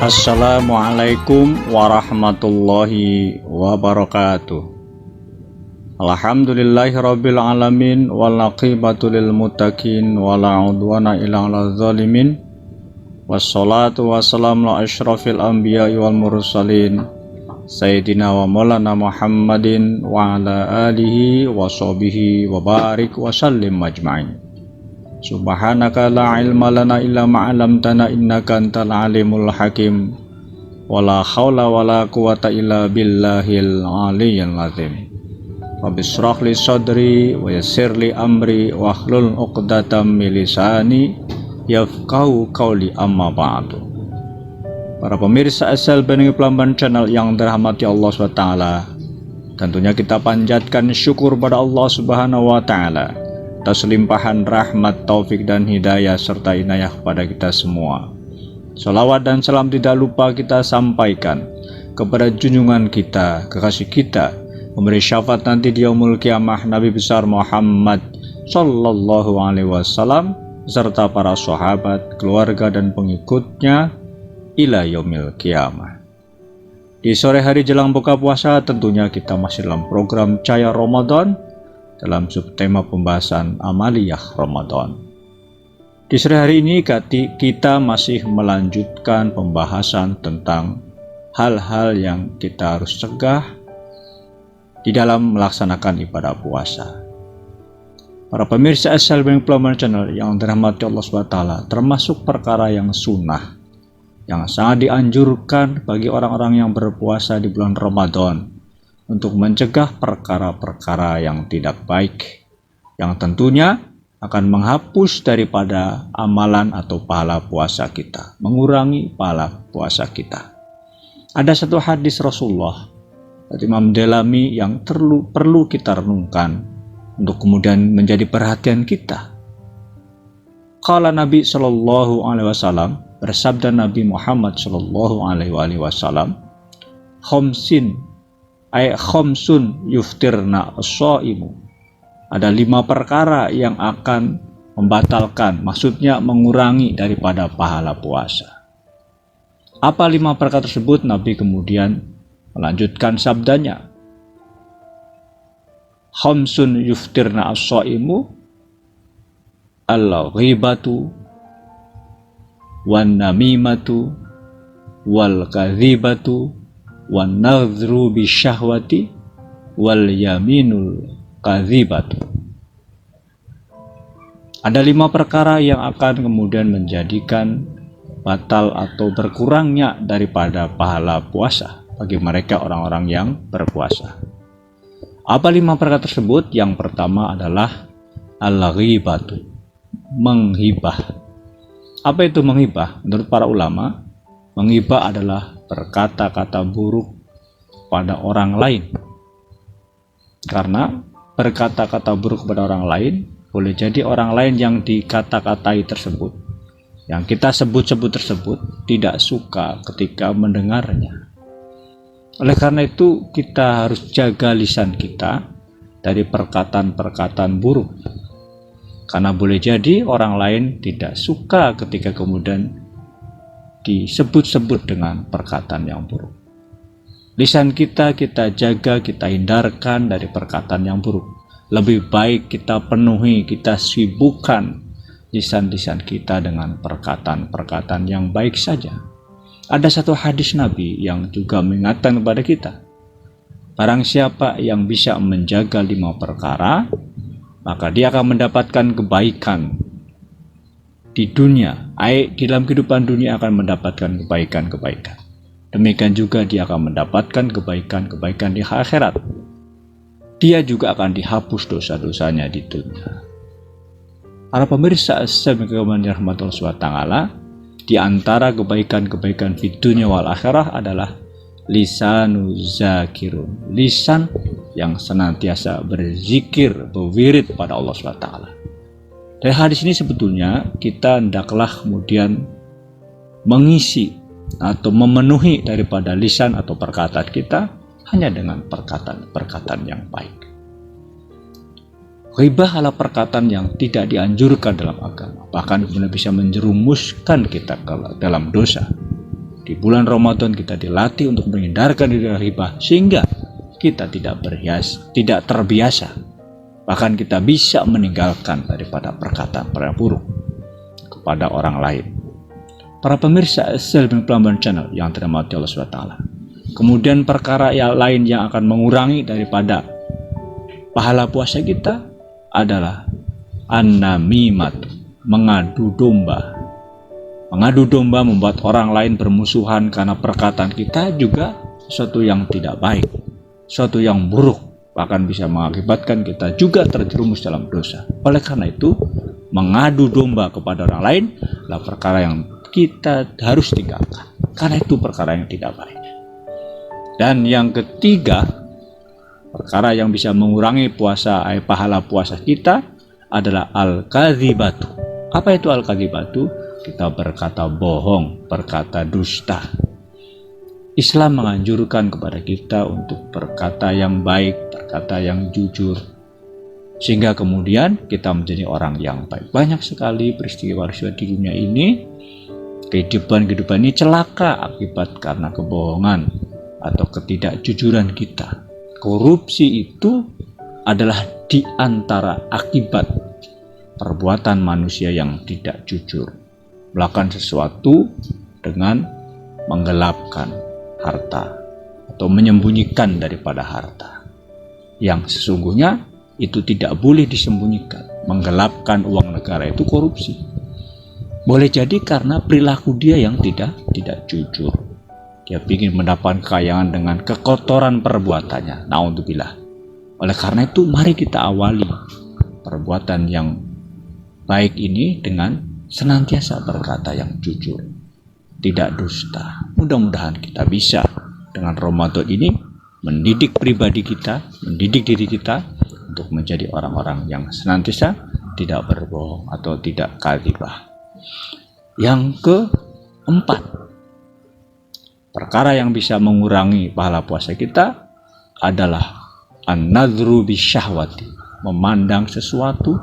Assalamualaikum warahmatullahi wabarakatuh. Alhamdulillahirabbil alamin wal aqibatu lil muttaqin wala udwana illa 'alal zalimin. Wassalatu wassalamu ala asyrafil anbiya'i wal mursalin sayyidina wa maulana Muhammadin wa ala alihi wa sahbihi wa barik wa sallim ajma'in. Subhanaka la ilma lana illa ma 'allamtana innaka antal alimul hakim. Wala haula wala quwata illa billahil aliyyil azim. Rabbi shrah li sadri wa yassir li amri wa hlul 'uqdatam min lisani yafqahu qawli, amma ba'du. Para pemirsa asal Bengi Pelamban Channel yang dirahmati Allah SWT, tentunya kita panjatkan syukur pada Allah Subhanahu wa Ta'ala atas limpahan rahmat, taufik dan hidayah serta inayah kepada kita semua. Salawat dan salam tidak lupa kita sampaikan kepada junjungan kita, kekasih kita, memberi syafaat nanti di yaumul kiamah, Nabi besar Muhammad Sallallahu Alaihi Wasallam serta para sahabat, keluarga dan pengikutnya ila yaumil kiamah. Di sore hari jelang buka puasa, tentunya kita masih dalam program Cahaya Ramadan dalam subtema pembahasan amaliyah Ramadan. Di sore hari ini kita masih melanjutkan pembahasan tentang hal-hal yang kita harus cegah di dalam melaksanakan ibadah puasa. Para pemirsa asal Bengi Pelamban Channel yang dirahmati Allah SWT, termasuk perkara yang sunnah yang sangat dianjurkan bagi orang-orang yang berpuasa di bulan Ramadan untuk mencegah perkara-perkara yang tidak baik, yang tentunya akan menghapus daripada amalan atau pahala puasa kita, mengurangi pahala puasa kita. Ada satu hadis Rasulullah dari Imam Delami yang perlu kita renungkan untuk kemudian menjadi perhatian kita. Qala Nabi Sallallahu Alaihi Wasallam, bersabda Nabi Muhammad Sallallahu Alaihi Wasallam, khamsun yuftirna as-shaimu. Ada 5 perkara yang akan membatalkan, maksudnya mengurangi daripada pahala puasa. Apa 5 perkara tersebut? Nabi kemudian melanjutkan sabdanya, khamsun yuftirna as-shaimu al-ghibatu wan namimatu wal kadhibatu wan nadhru bisyahwati wal yaminul kadhibatu. Ada 5 perkara yang akan kemudian menjadikan batal atau berkurangnya daripada pahala puasa bagi mereka orang-orang yang berpuasa. Apa 5 perkara tersebut? Yang pertama adalah al-ghibatu, menghibah. Apa itu menghibah? Menurut para ulama, menghibah adalah berkata-kata buruk pada orang lain. Karena berkata-kata buruk kepada orang lain, boleh jadi orang lain yang dikata-katai tersebut, yang kita sebut-sebut tersebut, tidak suka ketika mendengarnya. Oleh karena itu, kita harus jaga lisan kita dari perkataan-perkataan buruk. Karena boleh jadi orang lain tidak suka ketika kemudian disebut-sebut dengan perkataan yang buruk. Lisan kita jaga, kita hindarkan dari perkataan yang buruk. Lebih baik kita penuhi, kita sibukkan lisan-lisan kita dengan perkataan-perkataan yang baik saja. Ada satu hadis Nabi yang juga mengingatkan kepada kita, barang siapa yang bisa menjaga 5 perkara, maka dia akan mendapatkan kebaikan di dunia, di dalam kehidupan dunia akan mendapatkan kebaikan-kebaikan. Demikian juga dia akan mendapatkan kebaikan-kebaikan di akhirat. Dia juga akan dihapus dosa-dosanya di dunia. Para pemirsa assalamualaikum warahmatullahi wabarakatuh, di antara kebaikan-kebaikan di dunia wal akhirah adalah lisanu zakirun, lisan yang senantiasa berzikir, berwirid pada Allah SWT. Dari hadis ini sebetulnya kita hendaklah kemudian mengisi atau memenuhi daripada lisan atau perkataan kita hanya dengan perkataan-perkataan yang baik. Ghibah adalah perkataan yang tidak dianjurkan dalam agama, bahkan benar bisa menjerumuskan kita ke dalam dosa. Di bulan Ramadan kita dilatih untuk menghindarkan diri dari riba sehingga kita tidak terbiasa. Bahkan kita bisa meninggalkan daripada perkataan buruk kepada orang lain. Para pemirsa Selby Plamban Channel yang dirahmati Allah SWT. Kemudian perkara yang lain yang akan mengurangi daripada pahala puasa kita adalah an-namimat, mengadu domba. Mengadu domba membuat orang lain bermusuhan karena perkataan kita juga sesuatu yang tidak baik, sesuatu yang buruk, bahkan bisa mengakibatkan kita juga terjerumus dalam dosa. Oleh karena itu, mengadu domba kepada orang lain adalah perkara yang kita harus tinggalkan, karena itu perkara yang tidak baik. Dan yang ketiga, perkara yang bisa mengurangi pahala puasa kita adalah al-kadzibatu. Apa itu al-kadzibatu? Kita berkata bohong, berkata dusta. Islam menganjurkan kepada kita untuk berkata yang baik, berkata yang jujur, sehingga kemudian kita menjadi orang yang baik. Banyak sekali peristiwa di dunia ini, kehidupan ini celaka akibat karena kebohongan atau ketidakjujuran kita. Korupsi itu adalah di antara akibat perbuatan manusia yang tidak jujur. Melakukan sesuatu dengan menggelapkan harta atau menyembunyikan daripada harta yang sesungguhnya itu tidak boleh disembunyikan. Menggelapkan uang negara itu korupsi. Boleh jadi karena perilaku dia yang tidak jujur. Dia ingin mendapat kekayaan dengan kekotoran perbuatannya. Na'udzubillah. Oleh karena itu mari kita awali perbuatan yang baik ini dengan senantiasa berkata yang jujur, tidak dusta. Mudah-mudahan kita bisa dengan Ramadan ini mendidik pribadi kita, mendidik diri kita untuk menjadi orang-orang yang senantiasa tidak berbohong atau tidak kadzibah. Yang keempat, perkara yang bisa mengurangi pahala puasa kita adalah an-nadhru bisyahwati, memandang sesuatu,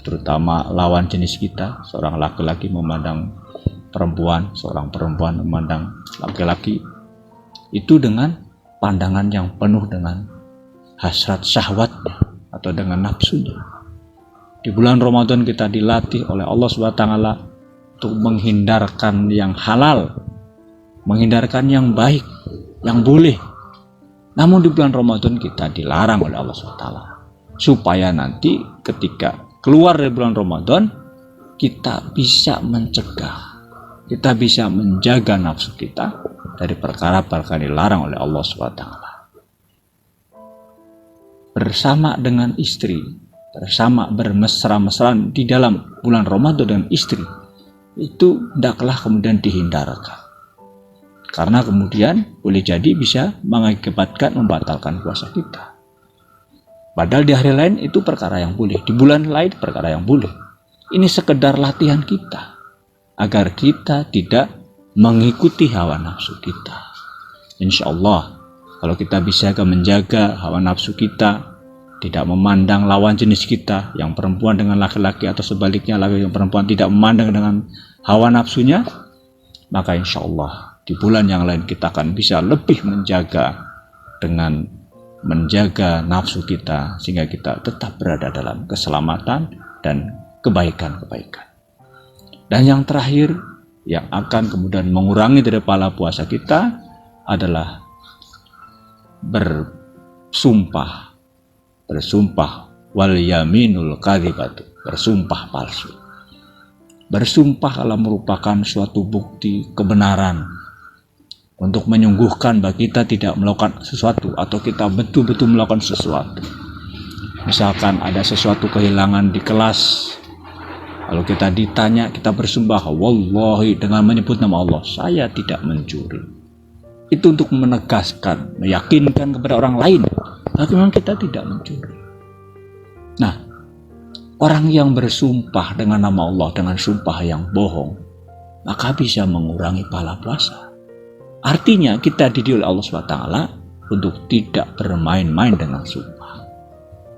terutama lawan jenis kita. Seorang laki-laki memandang perempuan, seorang perempuan memandang laki-laki, itu dengan pandangan yang penuh dengan hasrat syahwatnya atau dengan nafsunya. Di bulan Ramadan kita dilatih oleh Allah SWT untuk menghindarkan yang halal, menghindarkan yang baik, yang boleh. Namun di bulan Ramadan kita dilarang oleh Allah SWT supaya nanti ketika keluar dari bulan Ramadan kita bisa mencegah, kita bisa menjaga nafsu kita dari perkara-perkara dilarang oleh Allah SWT. Bersama dengan istri, bersama bermesra-mesraan di dalam bulan Ramadan dengan istri, itu hendaklah kemudian dihindarkan. Karena kemudian boleh jadi bisa mengakibatkan membatalkan puasa kita. Padahal di hari lain itu perkara yang boleh, di bulan lain perkara yang boleh. Ini sekedar latihan kita agar kita tidak mengikuti hawa nafsu kita. Insya Allah kalau kita bisa menjaga hawa nafsu kita, tidak memandang lawan jenis kita, yang perempuan dengan laki-laki atau sebaliknya laki yang perempuan tidak memandang dengan hawa nafsunya, maka insya Allah di bulan yang lain kita akan bisa lebih menjaga dengan menjaga nafsu kita sehingga kita tetap berada dalam keselamatan dan kebaikan-kebaikan. Dan yang terakhir yang akan kemudian mengurangi dari pahala puasa kita adalah bersumpah wal yaminul kadzibatu, bersumpah palsu. Bersumpah adalah merupakan suatu bukti kebenaran untuk menyungguhkan bahwa kita tidak melakukan sesuatu atau kita betul-betul melakukan sesuatu. Misalkan ada sesuatu kehilangan di kelas, lalu kita ditanya, kita bersumpah wallahi dengan menyebut nama Allah, saya tidak mencuri. Itu untuk menegaskan, meyakinkan kepada orang lain bahwa memang kita tidak mencuri. Nah, orang yang bersumpah dengan nama Allah dengan sumpah yang bohong, maka bisa mengurangi pahala puasa. Artinya kita dididik oleh Allah SWT untuk tidak bermain-main dengan sumpah.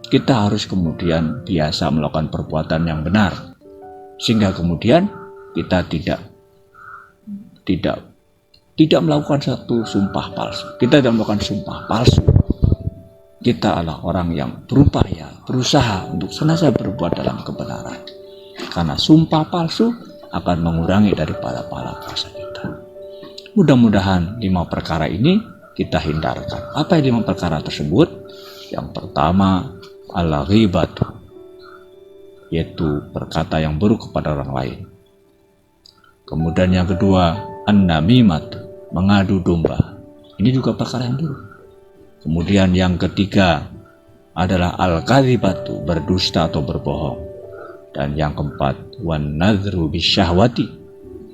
Kita harus kemudian biasa melakukan perbuatan yang benar, sehingga kemudian kita tidak tidak melakukan satu sumpah palsu. Kita tidak melakukan sumpah palsu. Kita adalah orang yang berupaya, berusaha untuk senantiasa berbuat dalam kebenaran. Karena sumpah palsu akan mengurangi daripada pahala puasa kita. Mudah-mudahan 5 perkara ini kita hindarkan. Apa yang 5 perkara tersebut? Yang pertama, al-ghibatu, yaitu berkata yang buruk kepada orang lain. Kemudian yang kedua, an-namimatu, mengadu domba. Ini juga perkara yang buruk. Kemudian yang ketiga adalah al-kadzibatu, berdusta atau berbohong. Dan yang keempat, wan-nadhru bisyahwati,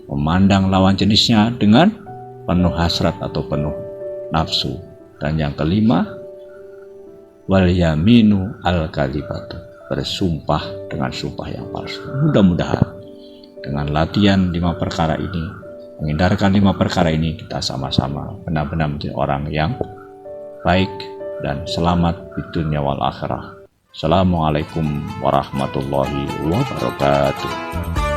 memandang lawan jenisnya dengan penuh hasrat atau penuh nafsu. Dan yang kelima, wal yaminu al-kadzibatu, bersumpah dengan sumpah yang palsu. Mudah-mudahan dengan latihan 5 perkara ini, menghindarkan 5 perkara ini, kita sama-sama benar-benar menjadi orang yang baik dan selamat di dunia wal akhirah. Assalamualaikum warahmatullahi wabarakatuh.